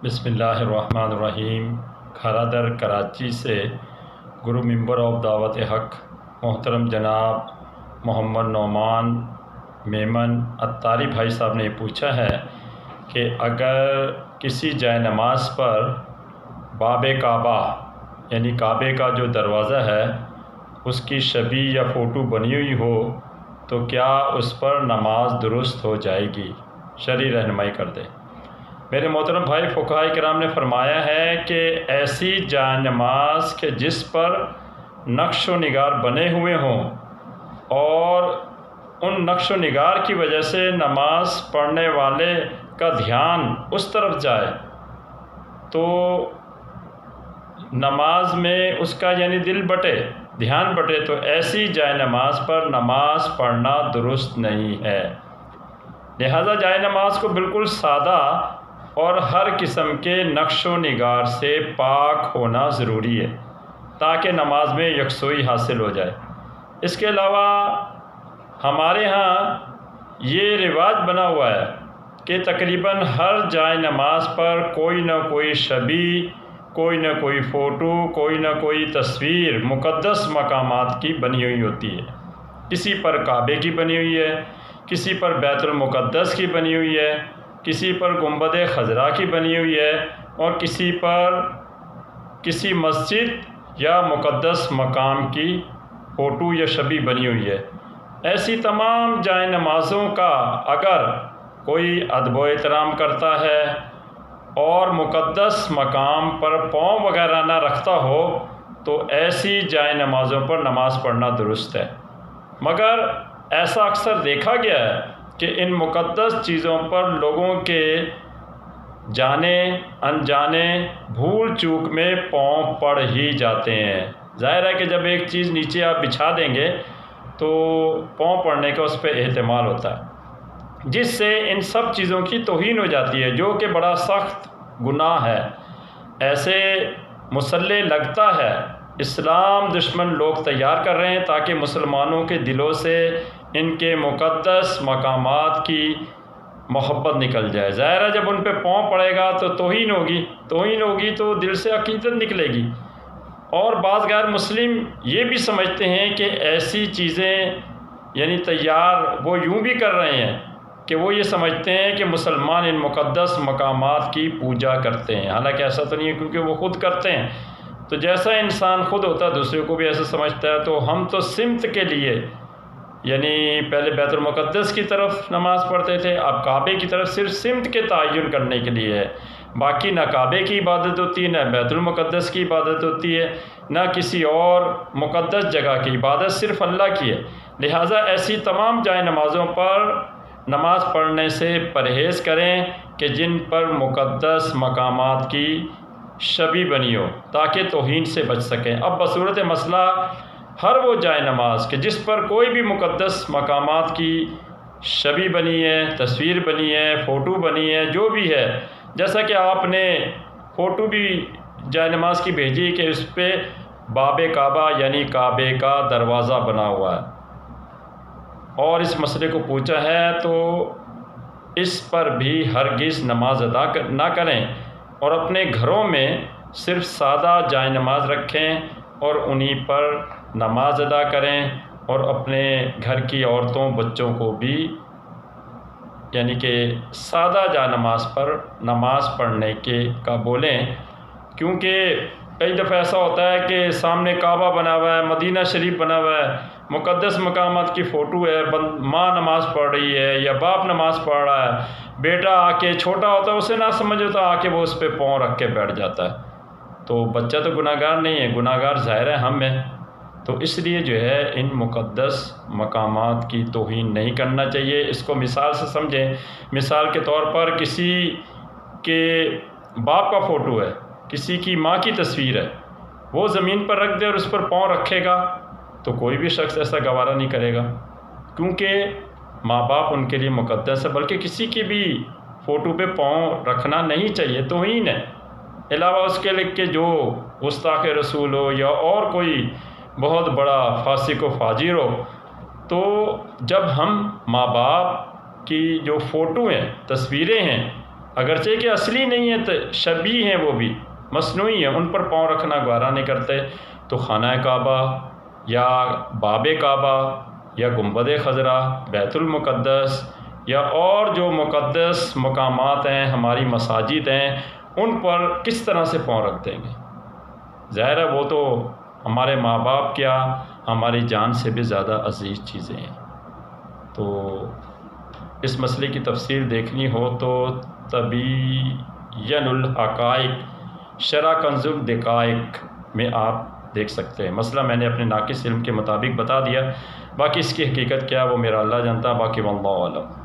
بسم اللہ الرحمن الرحیم۔ کھارا در کراچی سے گرو ممبر آف دعوت حق محترم جناب محمد نعمان میمن اتاری بھائی صاحب نے پوچھا ہے کہ اگر کسی جائے نماز پر باب کعبہ یعنی کعبے کا جو دروازہ ہے اس کی شبیہ یا فوٹو بنی ہوئی ہو تو کیا اس پر نماز درست ہو جائے گی؟ شرعی رہنمائی کر دیں۔ میرے محترم بھائی، فقہاء کرام نے فرمایا ہے کہ ایسی جائے نماز کہ جس پر نقش و نگار بنے ہوئے ہوں اور ان نقش و نگار کی وجہ سے نماز پڑھنے والے کا دھیان اس طرف جائے تو نماز میں اس کا یعنی دل بٹے، دھیان بٹے، تو ایسی جائے نماز پر نماز پڑھنا درست نہیں ہے۔ لہذا جائے نماز کو بالکل سادہ اور ہر قسم کے نقش و نگار سے پاک ہونا ضروری ہے تاکہ نماز میں یکسوئی حاصل ہو جائے۔ اس کے علاوہ ہمارے ہاں یہ رواج بنا ہوا ہے کہ تقریباً ہر جائے نماز پر کوئی نہ کوئی شبیہ، کوئی نہ کوئی فوٹو، کوئی نہ کوئی تصویر مقدس مقامات کی بنی ہوئی ہوتی ہے۔ کسی پر کعبے کی بنی ہوئی ہے، کسی پر بیت المقدس کی بنی ہوئی ہے، کسی پر گنبد خضرا کی بنی ہوئی ہے اور کسی پر کسی مسجد یا مقدس مقام کی فوٹو یا شبیہ بنی ہوئی ہے۔ ایسی تمام جائے نمازوں کا اگر کوئی ادب و احترام کرتا ہے اور مقدس مقام پر پاؤں وغیرہ نہ رکھتا ہو تو ایسی جائے نمازوں پر نماز پڑھنا درست ہے۔ مگر ایسا اکثر دیکھا گیا ہے کہ ان مقدس چیزوں پر لوگوں کے جانے انجانے بھول چوک میں پاؤں پڑ ہی جاتے ہیں۔ ظاہر ہے کہ جب ایک چیز نیچے آپ بچھا دیں گے تو پاؤں پڑنے کا اس پہ احتمال ہوتا ہے، جس سے ان سب چیزوں کی توہین ہو جاتی ہے، جو کہ بڑا سخت گناہ ہے۔ ایسے مسلح لگتا ہے اسلام دشمن لوگ تیار کر رہے ہیں تاکہ مسلمانوں کے دلوں سے ان کے مقدس مقامات کی محبت نکل جائے۔ ظاہر ہے جب ان پہ پاؤں پڑے گا تو توہین ہوگی تو دل سے عقیدت نکلے گی۔ اور بعض غیر مسلم یہ بھی سمجھتے ہیں کہ ایسی چیزیں یعنی تیار وہ یوں بھی کر رہے ہیں کہ وہ یہ سمجھتے ہیں کہ مسلمان ان مقدس مقامات کی پوجا کرتے ہیں، حالانکہ ایسا تو نہیں ہے کیونکہ وہ خود کرتے ہیں۔ تو جیسا انسان خود ہوتا ہے دوسرے کو بھی ایسا سمجھتا ہے۔ تو ہم تو سمت کے لیے یعنی پہلے بیت المقدس کی طرف نماز پڑھتے تھے، اب کعبے کی طرف صرف سمت کے تعین کرنے کے لیے ہے۔ باقی نہ کعبے کی عبادت ہوتی ہے، نہ بیت المقدس کی عبادت ہوتی ہے، نہ کسی اور مقدس جگہ کی عبادت، صرف اللہ کی ہے۔ لہٰذا ایسی تمام جائے نمازوں پر نماز پڑھنے سے پرہیز کریں کہ جن پر مقدس مقامات کی شبیہ بنی ہو تاکہ توہین سے بچ سکیں۔ اب بصورت مسئلہ ہر وہ جائے نماز کہ جس پر کوئی بھی مقدس مقامات کی شبیہ بنی ہے، تصویر بنی ہے، فوٹو بنی ہے، جو بھی ہے، جیسا کہ آپ نے فوٹو بھی جائے نماز کی بھیجی کہ اس پہ باب کعبہ یعنی کعبے کا دروازہ بنا ہوا ہے اور اس مسئلے کو پوچھا ہے، تو اس پر بھی ہرگز نماز ادا نہ کریں اور اپنے گھروں میں صرف سادہ جائے نماز رکھیں اور انہی پر نماز ادا کریں، اور اپنے گھر کی عورتوں بچوں کو بھی یعنی کہ سادہ جائے نماز پر نماز پڑھنے کا بولیں۔ کیونکہ کئی دفعہ ایسا ہوتا ہے کہ سامنے کعبہ بنا ہوا ہے، مدینہ شریف بنا ہوا ہے، مقدس مقامات کی فوٹو ہے، ماں نماز پڑھ رہی ہے یا باپ نماز پڑھ رہا ہے، بیٹا آ کے چھوٹا ہوتا ہے اسے نہ سمجھ ہوتا آ کے وہ اس پہ پاؤں رکھ کے بیٹھ جاتا ہے۔ تو بچہ تو گناہ گار نہیں ہے، گناہ گار ظاہر ہے ہم ہیں۔ تو اس لیے جو ہے ان مقدس مقامات کی توہین نہیں کرنا چاہیے۔ اس کو مثال سے سمجھیں۔ مثال کے طور پر کسی کے باپ کا فوٹو ہے، کسی کی ماں کی تصویر ہے، وہ زمین پر رکھ دے اور اس پر پاؤں رکھے گا تو کوئی بھی شخص ایسا گوارا نہیں کرے گا، کیونکہ ماں باپ ان کے لیے مقدس ہے۔ بلکہ کسی کی بھی فوٹو پہ پاؤں رکھنا نہیں چاہیے، توہین ہے۔ علاوہ اس کے لکھ کے جو گستاخ رسول ہو یا اور کوئی بہت بڑا فاسق و فاجر ہو، تو جب ہم ماں باپ کی جو فوٹو ہیں، تصویریں ہیں، اگرچہ کہ اصلی نہیں ہے، تو شبیہ ہیں، وہ بھی مصنوعی ہیں، ان پر پاؤں رکھنا گوارا نہیں کرتے، تو خانہ کعبہ یا باب کعبہ یا گنبد خضرا، بیت المقدس یا اور جو مقدس مقامات ہیں، ہماری مساجد ہیں، ان پر کس طرح سے پاؤں رکھ دیں گے؟ ظاہر ہے وہ تو ہمارے ماں باپ کیا ہماری جان سے بھی زیادہ عزیز چیزیں ہیں۔ تو اس مسئلے کی تفسیر دیکھنی ہو تو تبین الحقائق شرح کنز الدقائق میں آپ دیکھ سکتے ہیں۔ مسئلہ میں نے اپنے ناقص علم کے مطابق بتا دیا، باقی اس کی حقیقت کیا وہ میرا اللہ جانتا، باقی واللہ اعلم۔